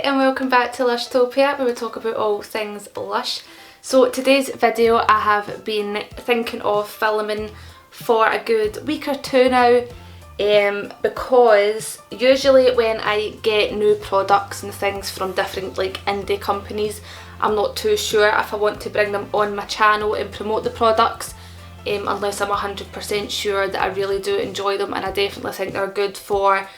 and welcome back to Lushtopia, where we talk about all things lush. So today's video I have been thinking of filming for a good week or two now, because usually when I get new products and things from different indie companies, I'm not too sure if I want to bring them on my channel and promote the products, unless I'm 100% sure that I really do enjoy them and I definitely think they're good for,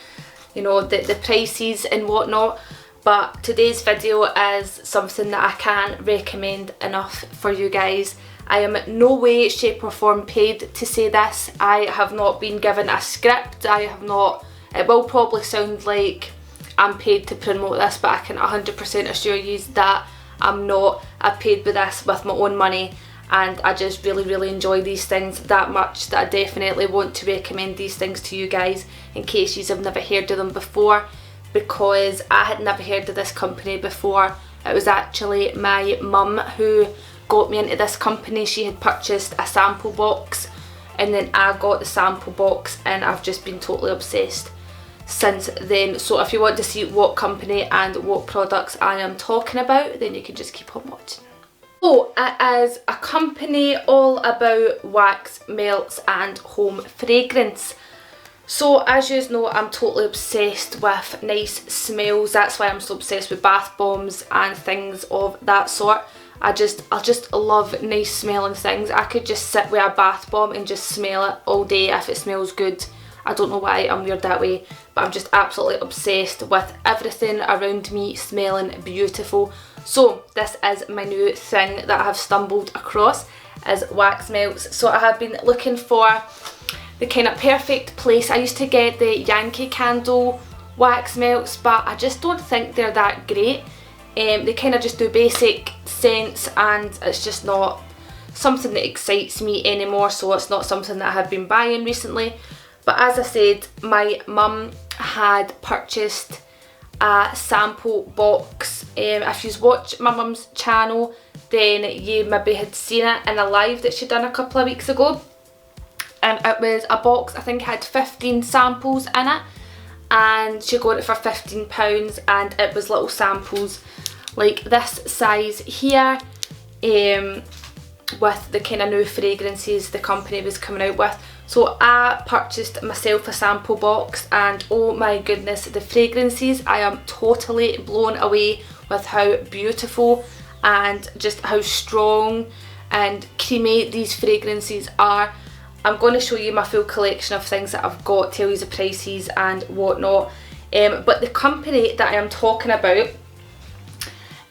you know, the prices and whatnot. But today's video is something that I can't recommend enough for you guys. I am in no way, shape or form paid to say this. I have not been given a script. I have not, it will probably sound like I'm paid to promote this, but I can 100% assure you that I'm not. I paid with this with my own money, and I just really enjoy these things that much that I definitely want to recommend these things to you guys in case you have never heard of them before, because I had never heard of this company before. It was actually my mum who got me into this company. She had purchased a sample box and then I got the sample box and I've just been totally obsessed since then. So if you want to see what company and what products I am talking about, then you can just keep on watching. So it is a company all about wax melts and home fragrance. So as you know, I'm totally obsessed with nice smells. That's why I'm so obsessed with bath bombs and things of that sort. I just love nice smelling things. I could just sit with a bath bomb and just smell it all day if it smells good. I don't know why I'm weird that way, but I'm just absolutely obsessed with everything around me smelling beautiful. So this is my new thing that I have stumbled across, is wax melts. So I have been looking for the kind of perfect place. I used to get the Yankee Candle wax melts, but I just don't think they're that great. They kind of just do basic scents and it's just not something that excites me anymore, so it's not something that I have been buying recently. But as I said, my mum had purchased a sample box. If you watch my mum's channel, then you maybe had seen it in a live that she'd done a couple of weeks ago. And it was a box, I think it had 15 samples in it, and she got it for £15, and it was little samples like this size here, with the kind of new fragrances the company was coming out with. So I purchased myself a sample box, and oh my goodness, the fragrances, I am totally blown away with how beautiful and just how strong and creamy these fragrances are. I'm going to show you my full collection of things that I've got, tell you the prices and whatnot. But the company that I am talking about,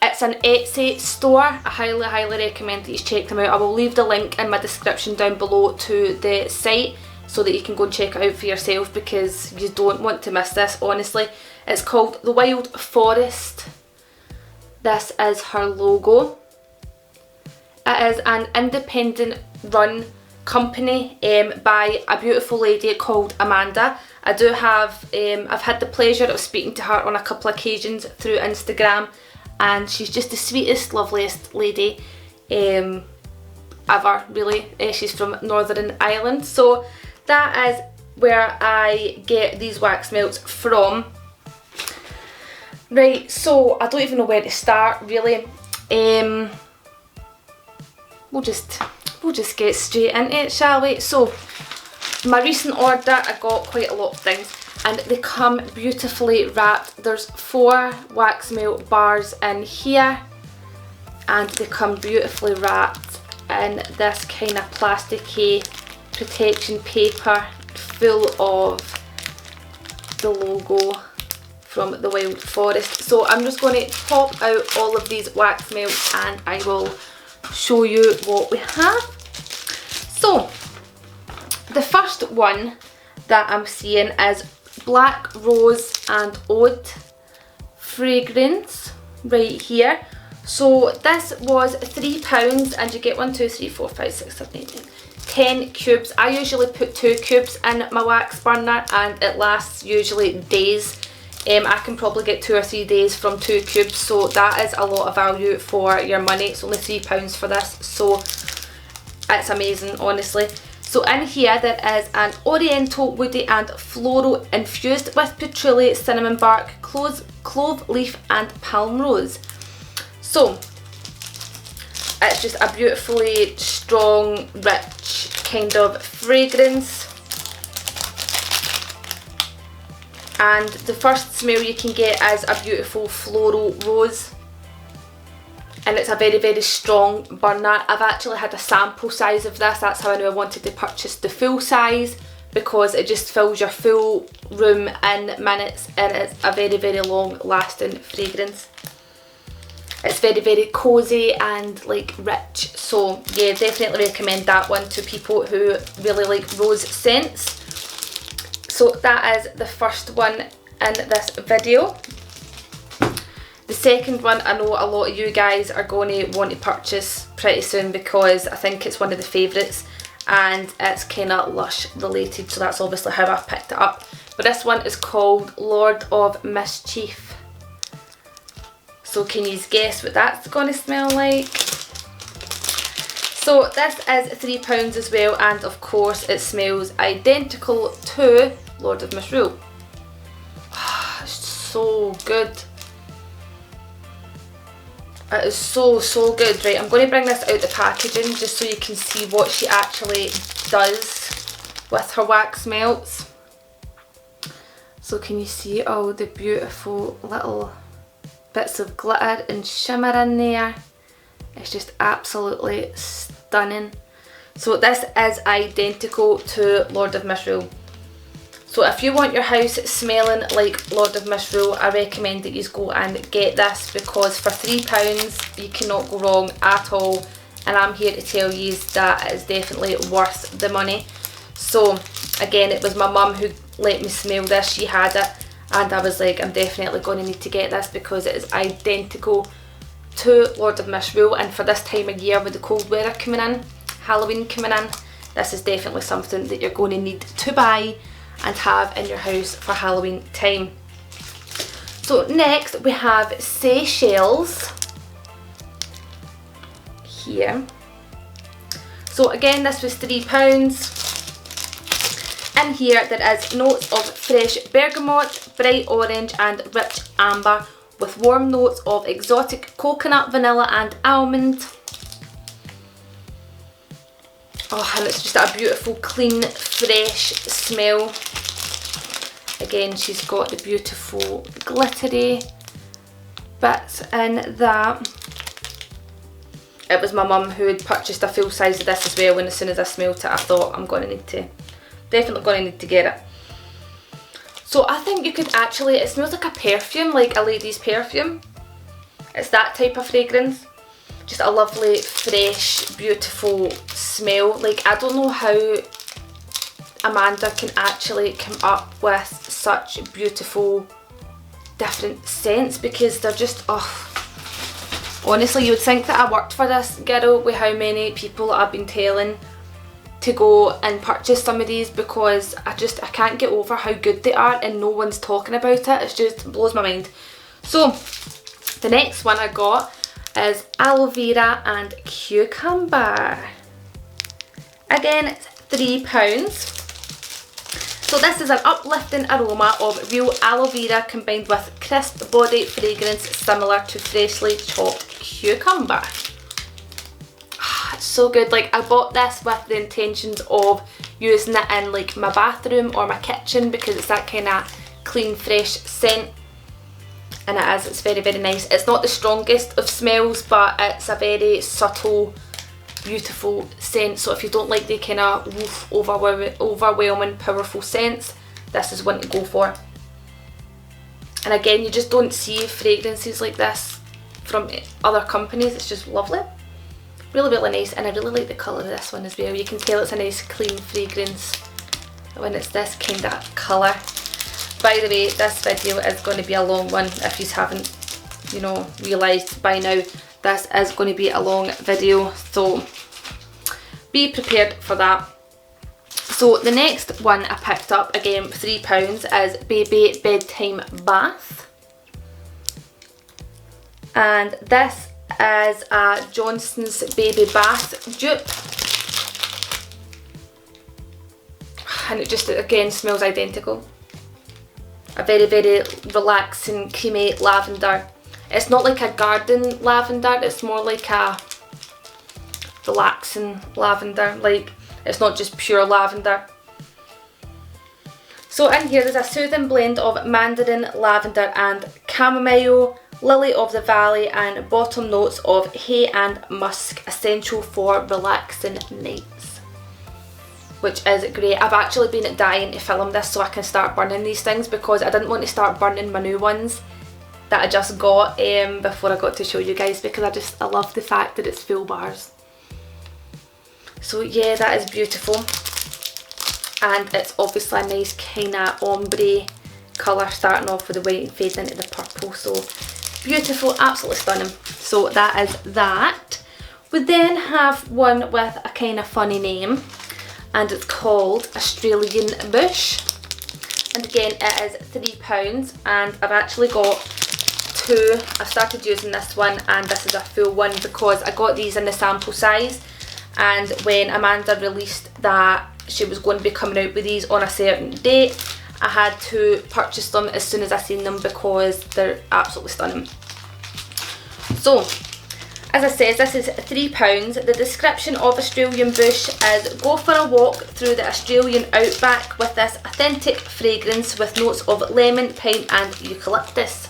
it's an Etsy store. I highly recommend that you check them out. I will leave the link in my description down below to the site so that you can go and check it out for yourself, because you don't want to miss this, honestly. It's called The Wild Forest. This is her logo. It is an independent run company by a beautiful lady called Amanda. I do have, I've had the pleasure of speaking to her on a couple of occasions through Instagram, and she's just the sweetest, loveliest lady ever, really. She's from Northern Ireland, so that is where I get these wax melts from. Right, so I don't even know where to start, really. We'll just get straight into it, shall we? So my recent order, I got quite a lot of things and they come beautifully wrapped. There's 4 wax melt bars in here and they come beautifully wrapped in this kind of plasticky protection paper full of the logo from The Wild Forest. So I'm just going to pop out all of these wax melts and I will show you what we have. So the first one that I'm seeing is Black Rose and Oud fragrance right here. So this was £3 and you get 1, 2, 3, 4, 5, 6, 7, 8, 9, 10 cubes. I usually put 2 cubes in my wax burner and it lasts usually days. I can probably get 2 or 3 days from 2 cubes, so that is a lot of value for your money. It's only £3 for this, so it's amazing, honestly. So in here there is an oriental, woody and floral infused with patchouli, cinnamon bark, clove leaf and palm rose. So it's just a beautifully strong, rich kind of fragrance. And the first smell you can get is a beautiful floral rose. And it's a very, very strong burner. I've actually had a sample size of this. That's how I knew I wanted to purchase the full size, because it just fills your full room in minutes, and it's a very, very long lasting fragrance. It's very, very cosy and like rich. So yeah, definitely recommend that one to people who really like rose scents. So that is the first one in this video. The second one, I know a lot of you guys are going to want to purchase pretty soon, because I think it's one of the favourites and it's kind of Lush related, so that's obviously how I've picked it up. But this one is called Lord of Mischief. So can you guess what that's going to smell like? So this is £3 as well, and of course it smells identical to Lord of Misrule. It's so good. It is so, so good. Right, I'm going to bring this out the packaging just so you can see what she actually does with her wax melts. So can you see all the beautiful little bits of glitter and shimmer in there? It's just absolutely stunning. So this is identical to Lord of Misrule. So if you want your house smelling like Lord of Misrule, I recommend that you go and get this, because for £3 you cannot go wrong at all, and I'm here to tell you that it is definitely worth the money. So again, it was my mum who let me smell this. She had it and I was like, I'm definitely going to need to get this because it is identical to Lord of Misrule, and for this time of year with the cold weather coming in, Halloween coming in, this is definitely something that you're going to need to buy and have in your house for Halloween time. So next we have Seychelles here. So again, this was £3. In here there is notes of fresh bergamot, bright orange and rich amber, with warm notes of exotic coconut, vanilla and almond. Oh, and it's just a beautiful, clean, fresh smell. Again, she's got the beautiful glittery bits in that. It was my mum who had purchased a full size of this as well, and as soon as I smelt it I thought, I'm going to need to, definitely going to need to get it. So I think you could actually, it smells like a perfume, like a lady's perfume. It's that type of fragrance. Just a lovely, fresh, beautiful smell. Like, I don't know how Amanda can actually come up with such beautiful, different scents, because they're just, oh. Honestly, you would think that I worked for this girl with how many people I've been telling to go and purchase some of these, because I can't get over how good they are and no one's talking about it. It just blows my mind. So, the next one I got is aloe vera and cucumber. Again, it's £3. So this is an uplifting aroma of real aloe vera combined with crisp body fragrance similar to freshly chopped cucumber. It's so good. Like, I bought this with the intentions of using it in like my bathroom or my kitchen, because it's that kind of clean, fresh scent. And it's very, very nice. It's not the strongest of smells, but it's a very subtle, beautiful scent. So if you don't like the kind of overwhelming, powerful scents, this is one to go for. And again, you just don't see fragrances like this from other companies. It's just lovely. Really, really nice, and I really like the colour of this one as well. You can tell it's a nice clean fragrance when it's this kind of colour. By the way, this video is going to be a long one. If you haven't, you know, realised by now, this is going to be a long video, so be prepared for that. So the next one I picked up, again £3, is Baby Bedtime Bath. And this is a Johnson's Baby Bath dupe. And it just, again, smells identical. very, very relaxing, creamy lavender. It's not like a garden lavender, it's more like a relaxing lavender, like it's not just pure lavender. So in here there's a soothing blend of mandarin, lavender and chamomile, lily of the valley and bottom notes of hay and musk, essential for relaxing nights. Which is great. I've actually been dying to film this so I can start burning these things, because I didn't want to start burning my new ones that I just got before I got to show you guys, because I love the fact that it's full bars. So yeah, that is beautiful. And it's obviously a nice kind of ombre colour, starting off with the white and fading into the purple. So beautiful, absolutely stunning. So that is that. We then have one with a kind of funny name, and it's called Australian Bush. And again, it is £3, and I've actually got two. I've started using this one, and this is a full one because I got these in the sample size, and when Amanda released that she was going to be coming out with these on a certain date, I had to purchase them as soon as I seen them because they're absolutely stunning. So, as I said, this is £3. The description of Australian Bush is: go for a walk through the Australian outback with this authentic fragrance with notes of lemon, pine and eucalyptus.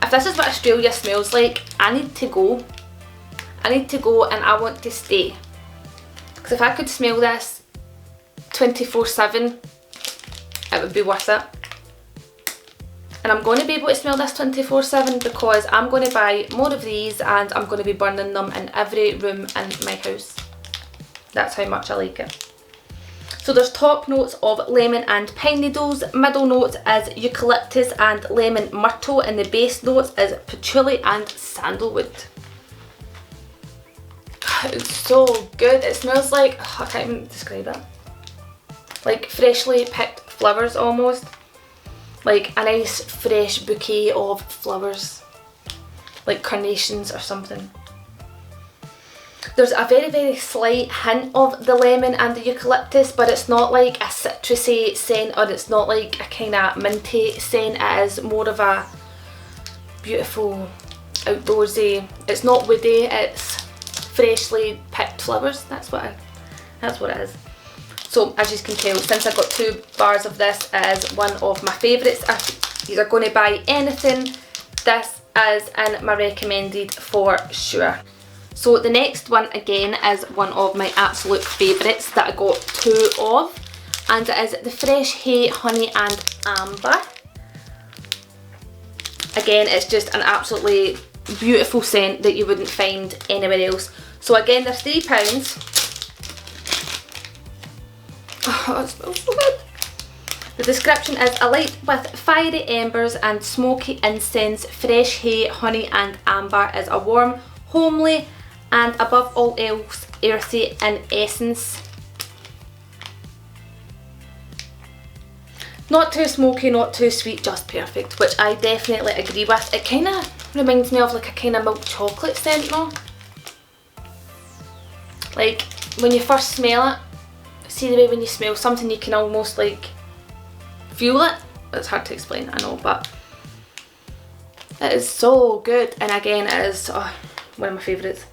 If this is what Australia smells like, I need to go. I need to go and I want to stay. Because if I could smell this 24/7, it would be worth it. And I'm going to be able to smell this 24/7 because I'm going to buy more of these and I'm going to be burning them in every room in my house. That's how much I like it. So there's top notes of lemon and pine needles, middle notes is eucalyptus and lemon myrtle, and the base notes is patchouli and sandalwood. It's so good. It smells like, I can't even describe it. Like freshly picked flowers almost. Like a nice fresh bouquet of flowers. Like carnations or something. There's a very, very slight hint of the lemon and the eucalyptus, but it's not like a citrusy scent, or it's not like a kind of minty scent. It is more of a beautiful outdoorsy. It's not woody, it's freshly picked flowers. That's what it is. So as you can tell, since I got 2 bars of this, is one of my favourites. If you are going to buy anything, this is in my recommended for sure. So the next one again is one of my absolute favourites that I got 2 of, and it is the Fresh Hay Honey and Amber. Again, it's just an absolutely beautiful scent that you wouldn't find anywhere else. So again, they're £3. Oh, it smells so good. The description is: a light with fiery embers and smoky incense, fresh hay, honey and amber is a warm, homely and above all else earthy in essence. Not too smoky, not too sweet, just perfect, which I definitely agree with. It kind of reminds me of like a kind of milk chocolate scent though. Like when you first smell it, see the way when you smell something you can almost like feel it. It's hard to explain, I know, but it is so good. And again, it is one of my favourites.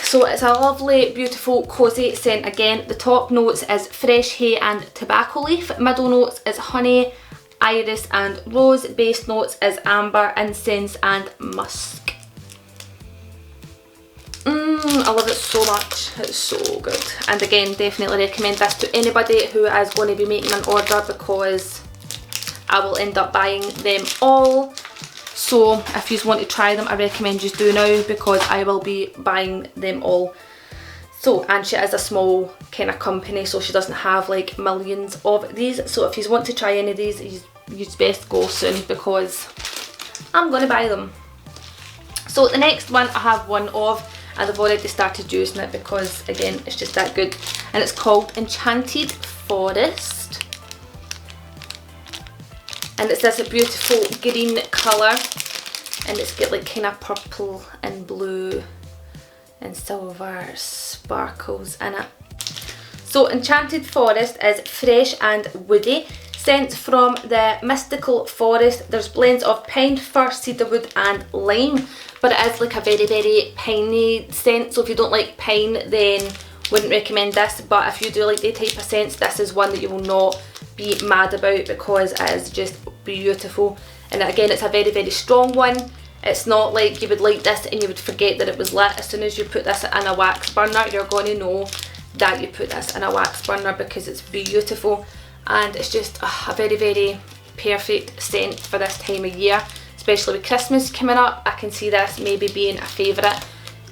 So it's a lovely, beautiful, cosy scent. Again, the top notes is fresh hay and tobacco leaf. Middle notes is honey, iris and rose. Base notes is amber, incense and musk. I love it so much. It's so good. And again, definitely recommend this to anybody who is going to be making an order, because I will end up buying them all. So if you want to try them, I recommend you do now, because I will be buying them all. So, and she is a small kind of company, so she doesn't have like millions of these. So if you want to try any of these, you best go soon, because I'm going to buy them. So the next one I have one of, and I've already started using it because again it's just that good, and it's called Enchanted Forest, and it's this beautiful green colour, and it's got like kind of purple and blue and silver sparkles in it. So Enchanted Forest is fresh and woody. Scents from the Mystical Forest. There's blends of pine, fir, cedarwood and lime. But it is like a very, very piney scent. So if you don't like pine, then wouldn't recommend this. But if you do like the type of scents, this is one that you will not be mad about because it is just beautiful. And again, it's a very, very strong one. It's not like you would light this and you would forget that it was lit. As soon as you put this in a wax burner, you're going to know that you put this in a wax burner because it's beautiful. And it's just a very, very perfect scent for this time of year, especially with Christmas coming up. I can see this maybe being a favourite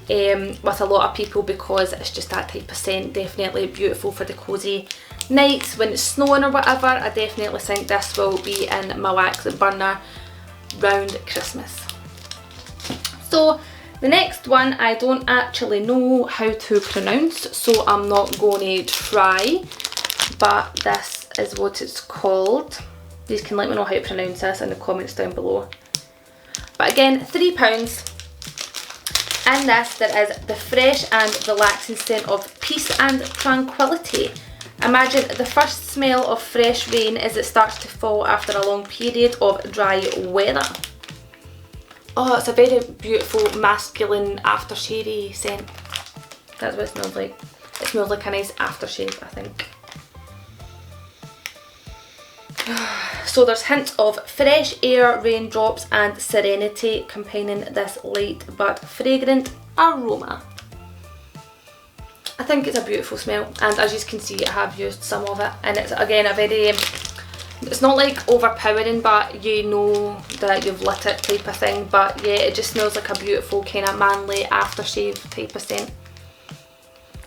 with a lot of people because it's just that type of scent. Definitely beautiful for the cosy nights when it's snowing or whatever. I definitely think this will be in my wax burner round Christmas. So the next one I don't actually know how to pronounce, so I'm not going to try, but this is what it's called. You can let me know how to pronounce this in the comments down below. But again, £3. In this there is the fresh and relaxing scent of peace and tranquility. Imagine the first smell of fresh rain as it starts to fall after a long period of dry weather. Oh, it's a very beautiful masculine aftershave scent. That's what it smells like. It smells like a nice aftershave, I think. So there's hints of fresh air, raindrops and serenity combining this light but fragrant aroma. I think it's a beautiful smell, and as you can see I have used some of it, and it's again a very, it's not like overpowering but you know that you've lit it type of thing, but yeah, it just smells like a beautiful kind of manly aftershave type of scent.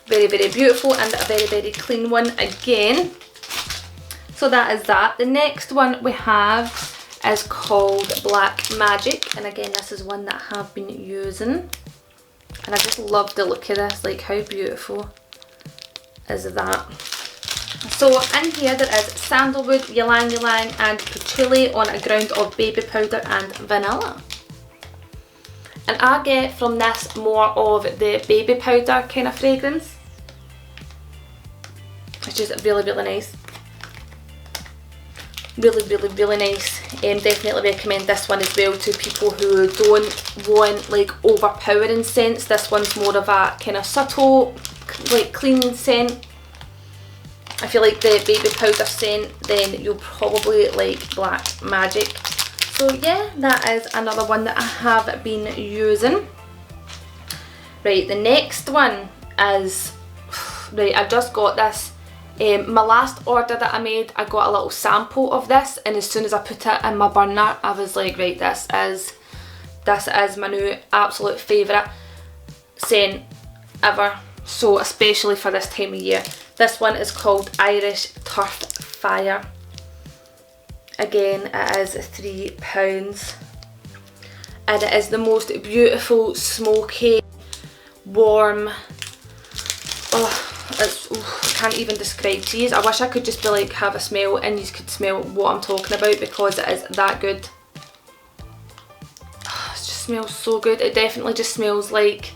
Very, very beautiful and a very, very clean one again. So that is that. The next one we have is called Black Magic, and again this is one that I have been using, and I just love the look of this. Like, how beautiful is that? So in here there is sandalwood, ylang ylang and patchouli on a ground of baby powder and vanilla. And I get from this more of the baby powder kind of fragrance, which is really, really nice. Really, really, really nice. Definitely recommend this one as well to people who don't want like overpowering scents. This one's more of a kind of subtle, like clean scent. I feel like the baby powder scent, then you'll probably like Black Magic. So yeah, that is another one that I have been using. Right, the next one is, right, I just got this. My last order that I made, I got a little sample of this, and as soon as I put it in my burner, I was like, right, this is my new absolute favourite scent ever. So especially for this time of year. This one is called Irish Turf Fire. Again, it is £3, and it is the most beautiful, smoky, warm. I can't even describe to you. I wish I could just be like, have a smell and you could smell what I'm talking about, because it is that good. It just smells so good. It definitely just smells like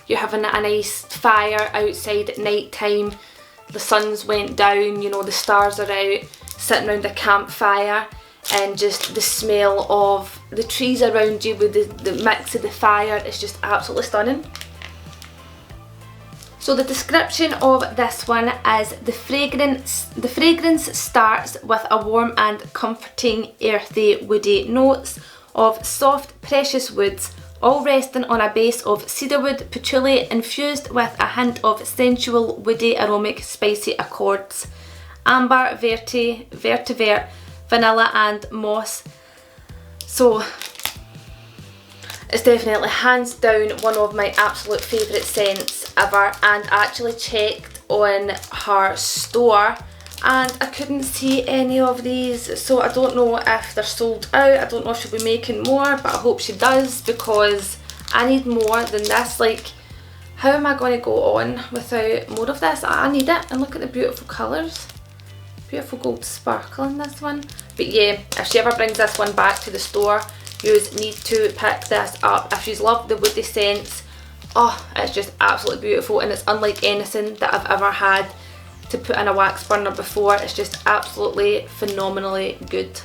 you're having a nice fire outside at night time. The sun's went down, you know, the stars are out, sitting around a campfire, and just the smell of the trees around you with the mix of the fire is just absolutely stunning. So the description of this one is the fragrance starts with a warm and comforting earthy woody notes of soft precious woods, all resting on a base of cedarwood, patchouli infused with a hint of sensual woody aromatic spicy accords, amber, vetiver, vanilla and moss. So it's definitely hands down one of my absolute favourite scents ever, and I actually checked on her store and I couldn't see any of these, so I don't know if they're sold out. I don't know if she'll be making more, but I hope she does, because I need more than this. Like, how am I going to go on without more of this? I need it. And look at the beautiful colours. Beautiful gold sparkle in this one. But yeah, if she ever brings this one back to the store, you need to pick this up. If you love the woody scents, oh, it's just absolutely beautiful, and it's unlike anything that I've ever had to put in a wax burner before. It's just absolutely phenomenally good.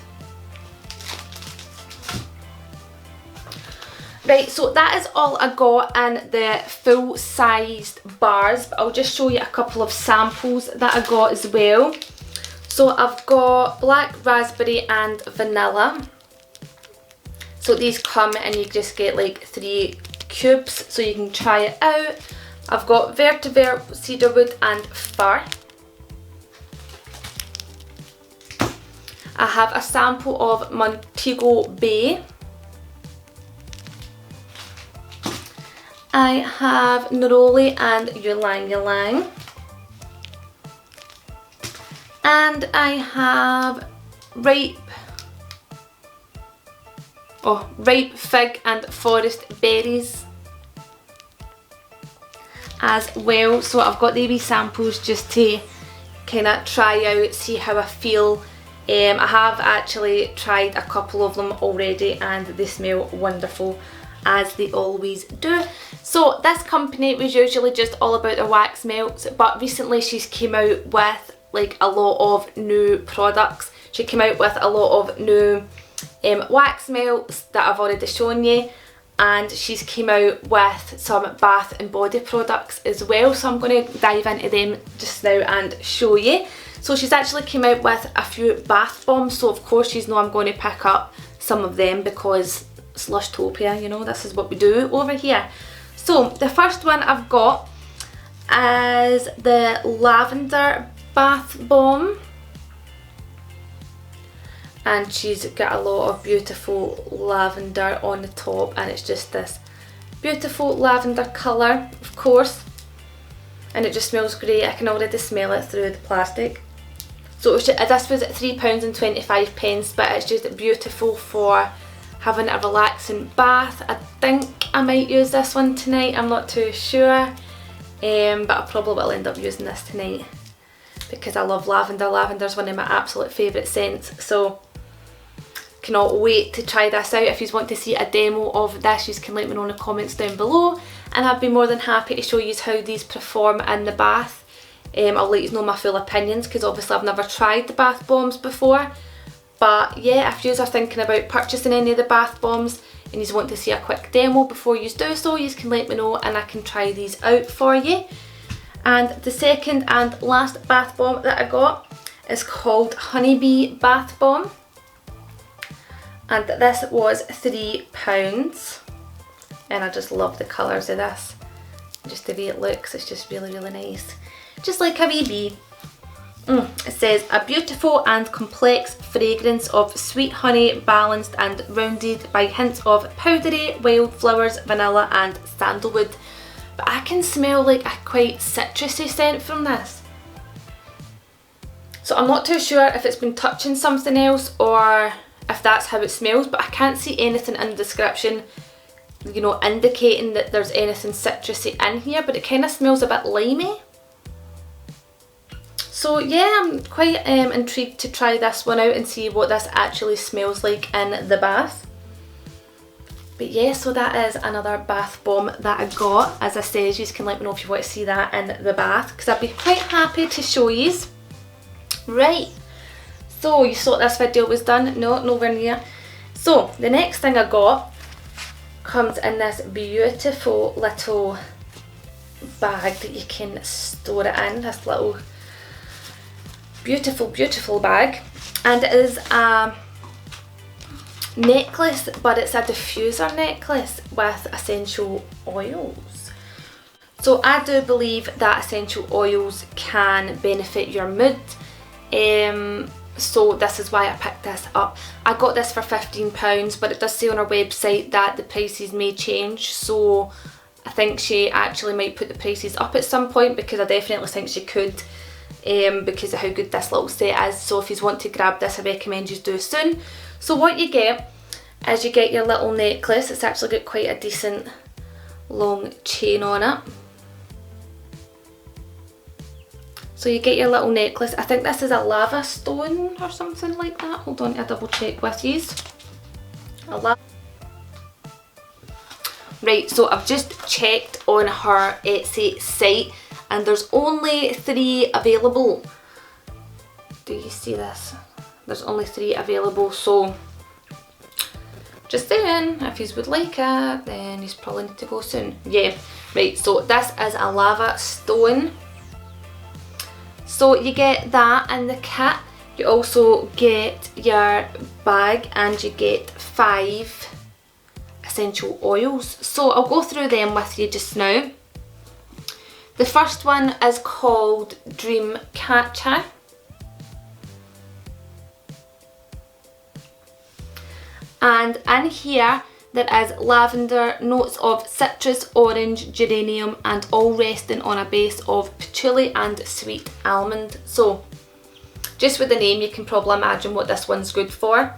Right, so that is all I got in the full-sized bars, but I'll just show you a couple of samples that I got as well. So I've got black raspberry and vanilla. So these come and you just get like 3 cubes, so you can try it out. I've got vetiver, cedarwood and fir. I have a sample of Montego Bay. I have neroli and ylang ylang. And I have ripe fig and forest berries as well. So I've got the wee samples just to kind of try out, see how I feel. I have actually tried a couple of them already and they smell wonderful, as they always do. So this company was usually just all about their wax melts, but recently she's came out with like a lot of new products. She came out with a lot of new wax melts that I've already shown you, and she's came out with some bath and body products as well, so I'm going to dive into them just now and show you. So she's actually came out with a few bath bombs, so of course you know I'm going to pick up some of them because Slushtopia, you know, this is what we do over here. So the first one I've got is the lavender bath bomb, and she's got a lot of beautiful lavender on the top, and it's just this beautiful lavender colour, of course, and it just smells great. I can already smell it through the plastic. So this was £3.25, but it's just beautiful for having a relaxing bath. I think I might use this one tonight, I'm not too sure, but I probably will end up using this tonight because I love lavender. Lavender's one of my absolute favourite scents, so cannot wait to try this out. If you want to see a demo of this, you can let me know in the comments down below, and I'd be more than happy to show you how these perform in the bath. I'll let you know my full opinions because obviously I've never tried the bath bombs before. But yeah, if you are thinking about purchasing any of the bath bombs and you want to see a quick demo before you do so, you can let me know and I can try these out for you. And the second and last bath bomb that I got is called Honeybee Bath Bomb. And this was £3. And I just love the colours of this. Just the way it looks, it's just really, really nice. Just like a wee bee. It says, a beautiful and complex fragrance of sweet honey balanced and rounded by hints of powdery wildflowers, vanilla and sandalwood. But I can smell like a quite citrusy scent from this. So I'm not too sure if it's been touching something else or if that's how it smells, but I can't see anything in the description, you know, indicating that there's anything citrusy in here, but it kind of smells a bit limey. So yeah, I'm quite intrigued to try this one out and see what this actually smells like in the bath. But yeah, so that is another bath bomb that I got. As I said, you can let me know if you want to see that in the bath, because I'd be quite happy to show you. Right, so you thought this video was done? No, nowhere near. So the next thing I got comes in this beautiful little bag that you can store it in, this little beautiful bag, and it is a necklace, but it's a diffuser necklace with essential oils. So I do believe that essential oils can benefit your mood, so this is why I picked this up. I got this for £15, but it does say on our website that the prices may change, so I think she actually might put the prices up at some point, because I definitely think she could, because of how good this little set is. So if you want to grab this, I recommend you do soon. So what you get is you get your little necklace. It's actually got quite a decent long chain on it. So you get your little necklace. I think this is a lava stone or something like that. Hold on, I'll double check with you. Right, so I've just checked on her Etsy site, and there's only 3 available. Do you see this? There's only 3 available, so just saying, if you would like it, then he's probably need to go soon. Yeah, right, so this is a lava stone. So you get that in the kit. You also get your bag and you get 5 essential oils. So I'll go through them with you just now. The first one is called Dream Catcher. And in here there is lavender, notes of citrus, orange, geranium, and all resting on a base of patchouli and sweet almond. So just with the name you can probably imagine what this one's good for.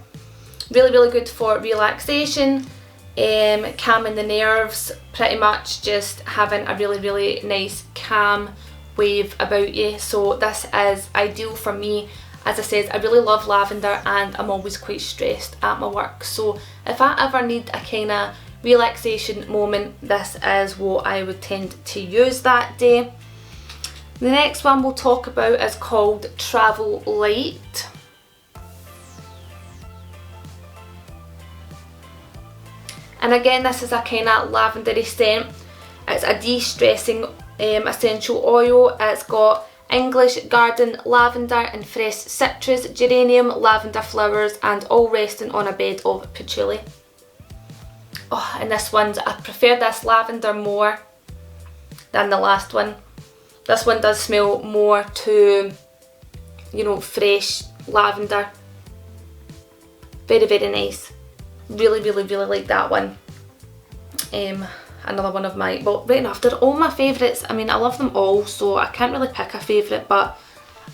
Really good for relaxation, calming the nerves, pretty much just having a really nice calm wave about you. So this is ideal for me. As I said, I really love lavender and I'm always quite stressed at my work. So if I ever need a kind of relaxation moment, this is what I would tend to use that day. The next one we'll talk about is called Travel Light. And again, this is a kind of lavendery scent. It's a de-stressing essential oil. It's got English garden lavender and fresh citrus, geranium, lavender flowers, and all resting on a bed of patchouli. Oh, and this one's, I prefer this lavender more than the last one. This one does smell more to, you know, fresh lavender. Very nice. Really like that one. Another one of my, well, right enough, they're all my favourites. I mean, I love them all, so I can't really pick a favourite, but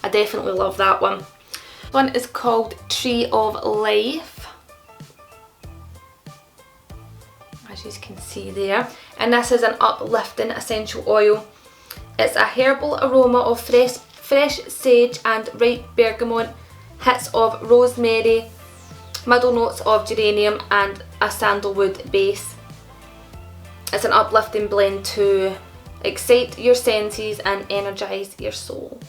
I definitely love that one. This one is called Tree of Life, as you can see there, and this is an uplifting essential oil. It's a herbal aroma of fresh sage and ripe bergamot, hits of rosemary, middle notes of geranium, and a sandalwood base. It's an uplifting blend to excite your senses and energise your soul.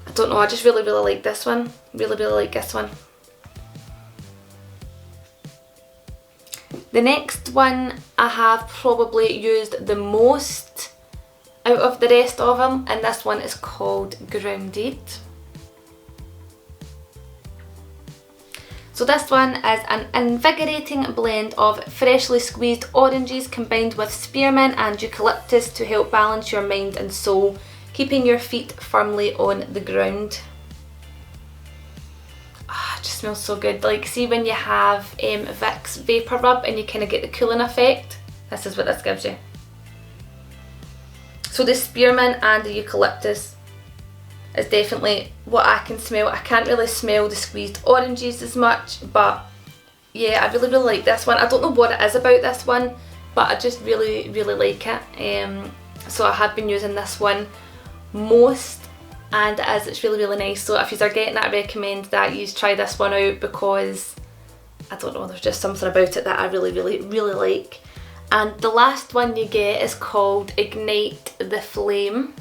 I don't know, I just really like this one. Really like this one. The next one I have probably used the most out of the rest of them, and this one is called Grounded. So this one is an invigorating blend of freshly squeezed oranges combined with spearmint and eucalyptus to help balance your mind and soul, keeping your feet firmly on the ground. Ah, it just smells so good. Like, see when you have Vicks Vapor Rub and you kind of get the cooling effect? This is what this gives you. So the spearmint and the eucalyptus is definitely what I can smell. I can't really smell the squeezed oranges as much, but yeah, I really like this one. I don't know what it is about this one, but I just really like it. So I have been using this one most, and it's really nice. So if you are getting it, I recommend that you try this one out, because I don't know, there's just something about it that I really like. And the last one you get is called Ignite the Flame.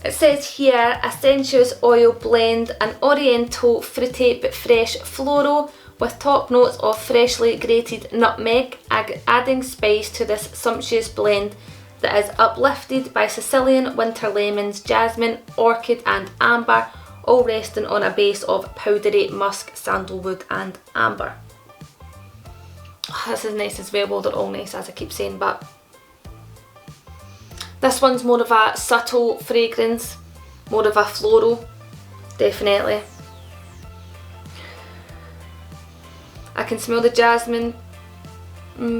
It says here, a sensuous oil blend, an oriental, fruity but fresh floral with top notes of freshly grated nutmeg, adding spice to this sumptuous blend that is uplifted by Sicilian winter lemons, jasmine, orchid and amber, all resting on a base of powdery musk, sandalwood and amber. Oh, this is nice as well. Well, they're all nice, as I keep saying, but this one's more of a subtle fragrance, more of a floral, definitely. I can smell the jasmine,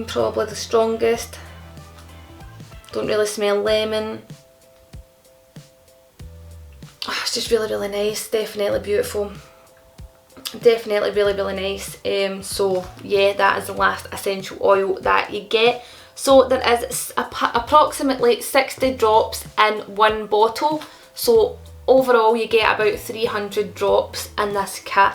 probably the strongest. Don't really smell lemon. Oh, it's just really nice, definitely beautiful. Definitely really nice. So yeah, that is the last essential oil that you get. So there is approximately 60 drops in one bottle. So overall you get about 300 drops in this kit.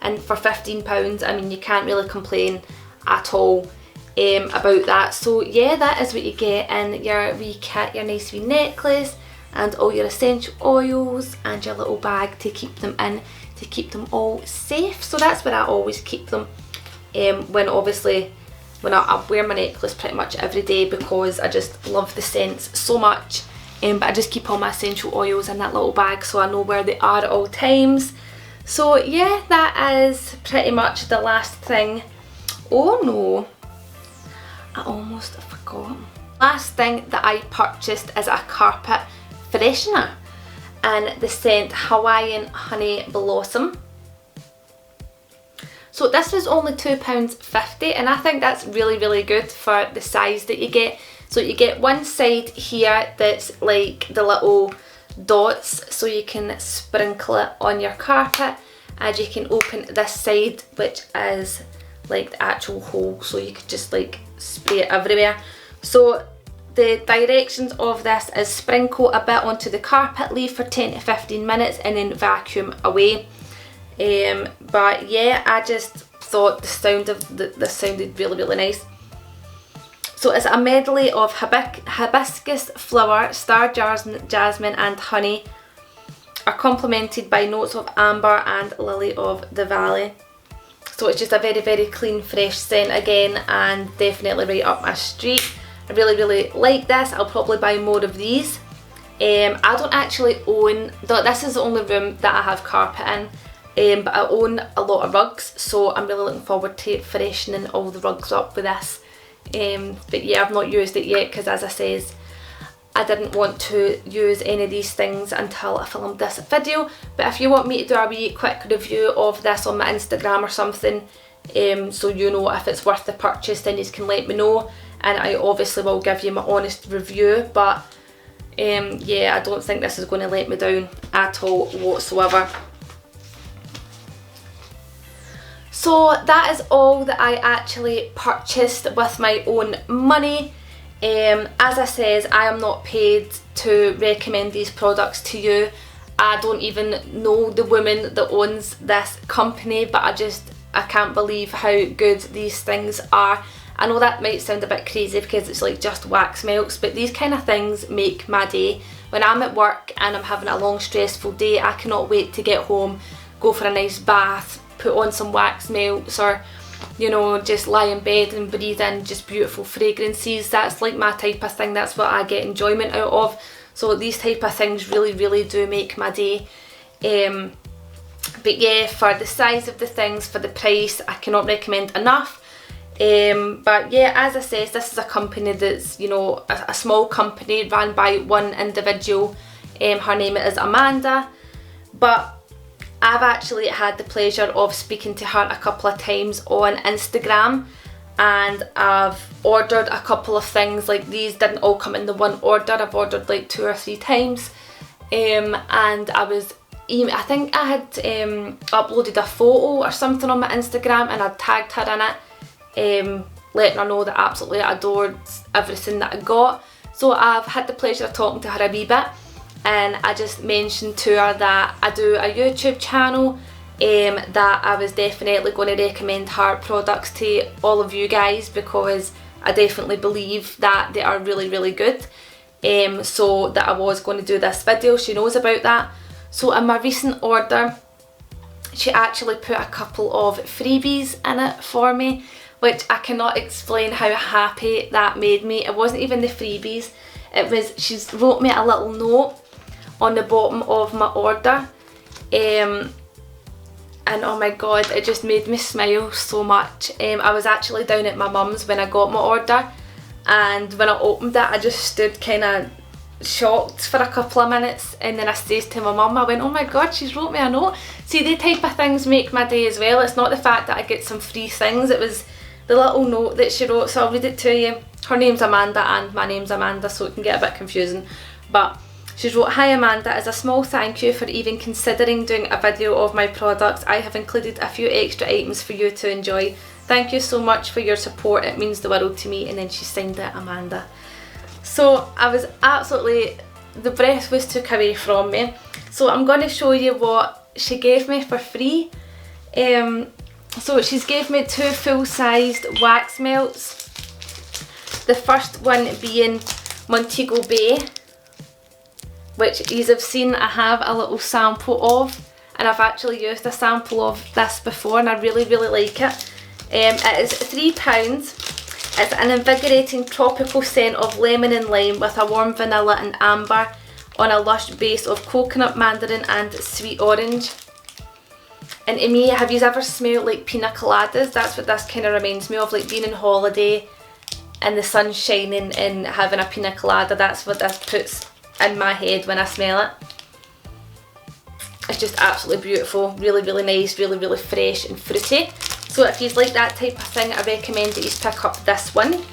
and for £15, I mean, you can't really complain at all about that. So yeah, that is what you get in your wee kit, your nice wee necklace and all your essential oils and your little bag to keep them in, to keep them all safe. So that's where I always keep them when I wear my necklace pretty much every day, because I just love the scents so much. But I just keep all my essential oils in that little bag so I know where they are at all times. So yeah, that is pretty much the last thing. Oh no, I almost forgot. Last thing that I purchased is a carpet freshener and the scent Hawaiian Honey Blossom. So this was only £2.50, and I think that's really good for the size that you get. So you get one side here that's like the little dots, so you can sprinkle it on your carpet, and you can open this side which is like the actual hole, so you could just like spray it everywhere. So the directions of this is sprinkle a bit onto the carpet, leave for 10 to 15 minutes and then vacuum away. But yeah, I just thought this sounded really nice. So it's a medley of hibiscus flower, star jasmine and honey, are complemented by notes of amber and lily of the valley. So it's just a very clean, fresh scent again, and definitely right up my street. I really like this. I'll probably buy more of these. I don't actually own, this is the only room that I have carpet in, but I own a lot of rugs, so I'm really looking forward to freshening all the rugs up with this. But yeah, I've not used it yet because, as I says, I didn't want to use any of these things until I filmed this video. But if you want me to do a wee quick review of this on my Instagram or something, so you know if it's worth the purchase, then you can let me know, and I obviously will give you my honest review. But yeah, I don't think this is going to let me down at all whatsoever. So that is all that I actually purchased with my own money. As I says, I am not paid to recommend these products to you. I don't even know the woman that owns this company, but I can't believe how good these things are. I know that might sound a bit crazy because it's like just wax melts, but these kind of things make my day. When I'm at work and I'm having a long stressful day, I cannot wait to get home, go for a nice bath, put on some wax melts, or you know, just lie in bed and breathe in just beautiful fragrances. That's like my type of thing, that's what I get enjoyment out of. So these type of things really do make my day. But yeah, for the size of the things, for the price, I cannot recommend enough. But yeah, as I said, this is a company that's, you know, a small company run by one individual. Her name is Amanda, but I've actually had the pleasure of speaking to her a couple of times on Instagram, and I've ordered a couple of things. Like, these didn't all come in the one order, I've ordered like 2 or 3 times, and I think I had uploaded a photo or something on my Instagram, and I'd tagged her in it, letting her know that I absolutely adored everything that I got. So I've had the pleasure of talking to her a wee bit, and I just mentioned to her that I do a YouTube channel, that I was definitely going to recommend her products to all of you guys, because I definitely believe that they are really good. So that I was going to do this video. She knows about that. So in my recent order, she actually put a couple of freebies in it for me, which I cannot explain how happy that made me. It wasn't even the freebies, it was, she's wrote me a little note on the bottom of my order, and oh my god, it just made me smile so much. I was actually down at my mum's when I got my order, and when I opened it, I just stood kind of shocked for a couple of minutes, and then I says to my mum, I went, oh my god, she's wrote me a note. See, they type of things make my day as well. It's not the fact that I get some free things, it was the little note that she wrote. So I'll read it to you. Her name's Amanda and my name's Amanda, so it can get a bit confusing, but she wrote, "Hi Amanda, as a small thank you for even considering doing a video of my products, I have included a few extra items for you to enjoy. Thank you so much for your support, it means the world to me." And then she signed it Amanda. So I was absolutely, the breath was took away from me. So I'm going to show you what she gave me for free. So she's gave me 2 full-sized wax melts. The first one being Montego Bay, which you have seen I have a little sample of, and I've actually used a sample of this before and I really like it. It is £3. It's an invigorating tropical scent of lemon and lime with a warm vanilla and amber on a lush base of coconut, mandarin and sweet orange. And to me, have you ever smelled like pina coladas? That's what this kind of reminds me of, like being on holiday and the sun shining and having a pina colada. That's what this puts in my head when I smell it. It's just absolutely beautiful, really nice, really fresh and fruity. So if you like that type of thing, I recommend that you pick up this one.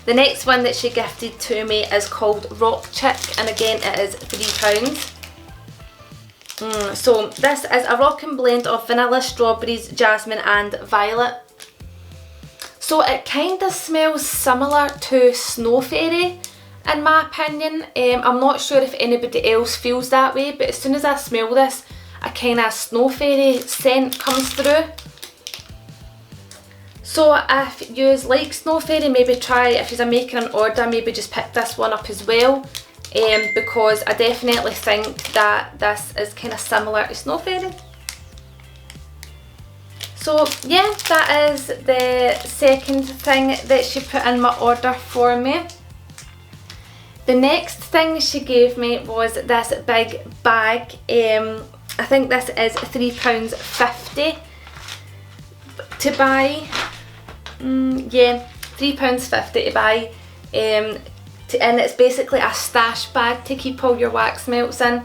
The next one that she gifted to me is called Rock Chick, and again it is £3. So this is a rockin' blend of vanilla, strawberries, jasmine and violet. So it kind of smells similar to Snow Fairy in my opinion. I'm not sure if anybody else feels that way, but as soon as I smell this, a kind of Snow Fairy scent comes through. So if you like Snow Fairy, maybe try, if you're making an order, maybe just pick this one up as well. Because I definitely think that this is kind of similar to Snow Fairy. So yeah, that is the second thing that she put in my order for me. The next thing she gave me was this big bag. I think this is £3.50 to buy. Yeah, £3.50 to buy. And it's basically a stash bag to keep all your wax melts in,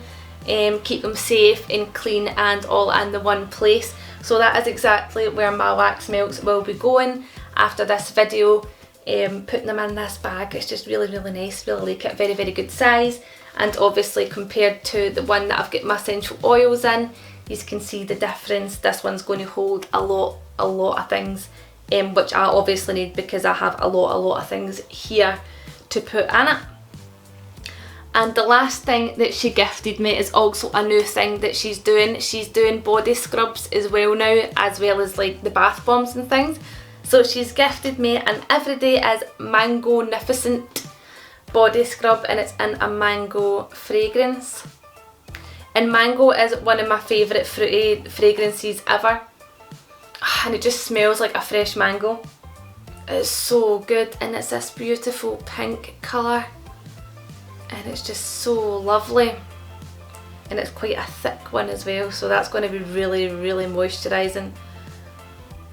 keep them safe and clean and all in the one place. So that is exactly where my wax melts will be going after this video, putting them in this bag. It's just really nice, really like it, very good size, and obviously compared to the one that I've got my essential oils in, you can see the difference. This one's going to hold a lot of things, which I obviously need because I have a lot of things here to put in it. And the last thing that she gifted me is also a new thing that she's doing. She's doing body scrubs as well now, as well as like the bath bombs and things. So she's gifted me an Everyday is Mango-nificent body scrub, and it's in a mango fragrance. And mango is one of my favourite fruity fragrances ever, and it just smells like a fresh mango. It's so good, and it's this beautiful pink colour, and it's just so lovely, and it's quite a thick one as well, so that's going to be really moisturising.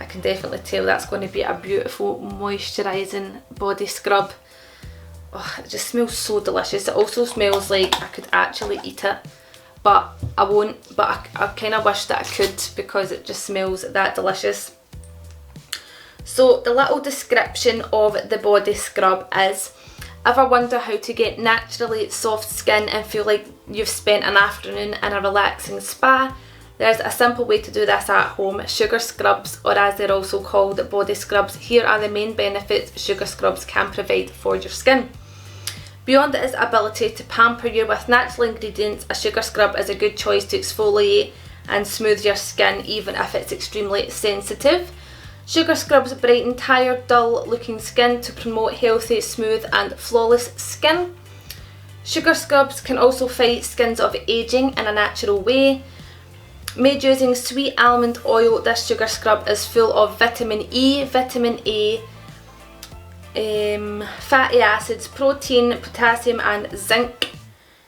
I can definitely tell that's going to be a beautiful moisturising body scrub. Oh, it just smells so delicious. It also smells like I could actually eat it, but I won't, but I kind of wish that I could because it just smells that delicious. So the little description of the body scrub is: ever wonder how to get naturally soft skin and feel like you've spent an afternoon in a relaxing spa? There's a simple way to do this at home. Sugar scrubs, or as they're also called, body scrubs. Here are the main benefits sugar scrubs can provide for your skin. Beyond its ability to pamper you with natural ingredients, a sugar scrub is a good choice to exfoliate and smooth your skin even if it's extremely sensitive. Sugar scrubs brighten tired, dull looking skin to promote healthy, smooth and flawless skin. Sugar scrubs can also fight skins of ageing in a natural way. Made using sweet almond oil, this sugar scrub is full of vitamin E, vitamin A, fatty acids, protein, potassium and zinc.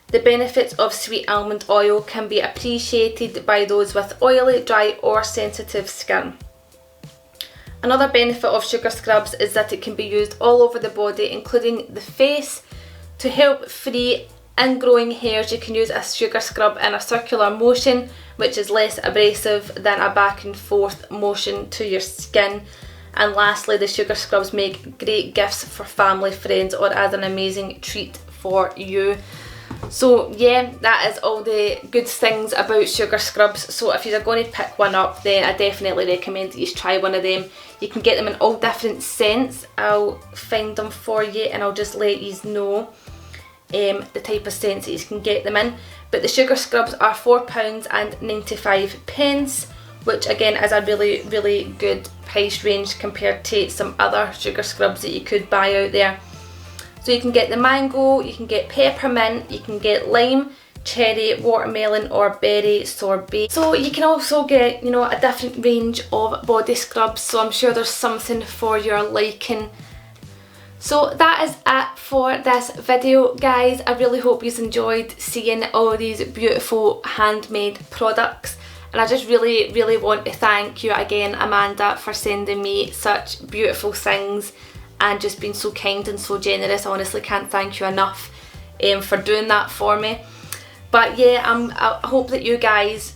The benefits of sweet almond oil can be appreciated by those with oily, dry or sensitive skin. Another benefit of sugar scrubs is that it can be used all over the body, including the face. To help free ingrowing hairs, you can use a sugar scrub in a circular motion, which is less abrasive than a back and forth motion to your skin. And lastly, the sugar scrubs make great gifts for family, friends, or as an amazing treat for you. So yeah, that is all the good things about sugar scrubs. So if you're going to pick one up, then I definitely recommend that you try one of them. You can get them in all different scents. I'll find them for you and I'll just let you know the type of scents that you can get them in. But the sugar scrubs are £4.95, which again is a really good price range compared to some other sugar scrubs that you could buy out there. So you can get the mango, you can get peppermint, you can get lime, cherry, watermelon or berry sorbet. So you can also get, you know, a different range of body scrubs, so I'm sure there's something for your liking. So that is it for this video, guys. I really hope you enjoyed seeing all these beautiful handmade products, and I just really want to thank you again, Amanda, for sending me such beautiful things and just being so kind and so generous. I honestly can't thank you enough for doing that for me. But yeah, I hope that you guys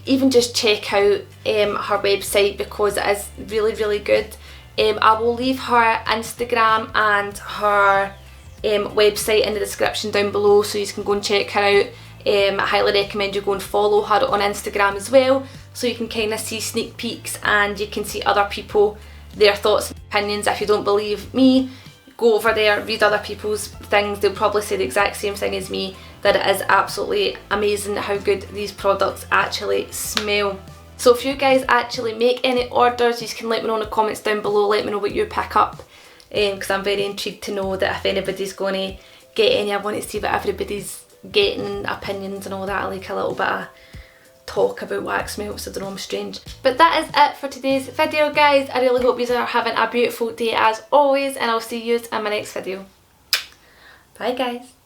even just check out her website, because it is really good. I will leave her Instagram and her website in the description down below, so you can go and check her out. I highly recommend you go and follow her on Instagram as well, so you can kind of see sneak peeks and you can see other people, their thoughts and opinions. If you don't believe me, go over there, read other people's things. They'll probably say the exact same thing as me, that it is absolutely amazing how good these products actually smell. So if you guys actually make any orders, you can let me know in the comments down below. Let me know what you pick up, because I'm very intrigued to know that if anybody's going to get any. I want to see what everybody's getting, opinions and all that. I like a little bit of talk about wax melts. I don't know, I'm strange. But that is it for today's video, guys. I really hope you are having a beautiful day as always, and I'll see you in my next video. Bye, guys.